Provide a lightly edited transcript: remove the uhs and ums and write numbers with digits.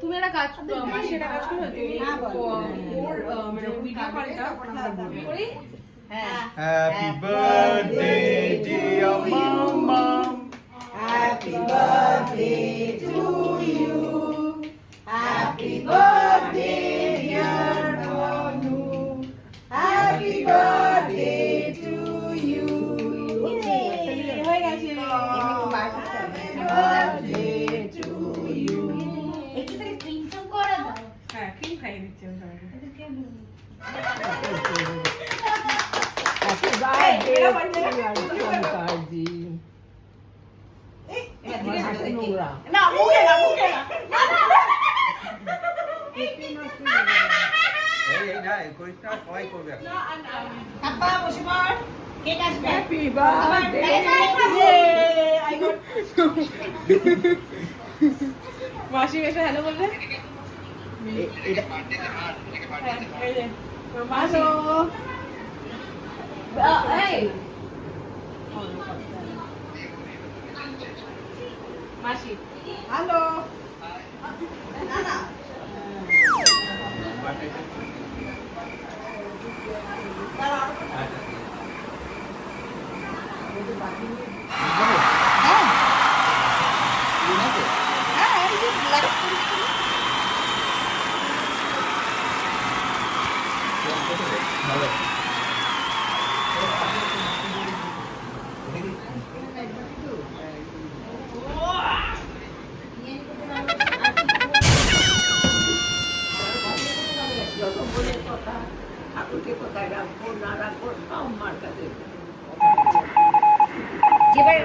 তুমি একটা কাজ মাসি একটা কাজ করো তুমি ওর মানে ভিডিও কলটা করি Happy birthday dear mama. Happy birthday to you. Happy birthday dear Monu. Happy birthday to you. হয়ে গেছে Birthday to you. একটু থেকে ক্রিম করে দাও। হ্যাঁ ক্রিম খাইয়ে দিচ্ছি আমি সবাইকে Happy birthday to Shankarji. না মুখে না মুখে না এই না করিস না সবাই করবে এখন। Kappa, বসে পড়। কেক আসবে। Happy মাসি এসে হ্যালো বলবে এই যে মাসি এই মাসি হ্যালো। না না। ঠাকুরকে কোথায় রাখবো না রাখবো সব মার কাছে। যেবার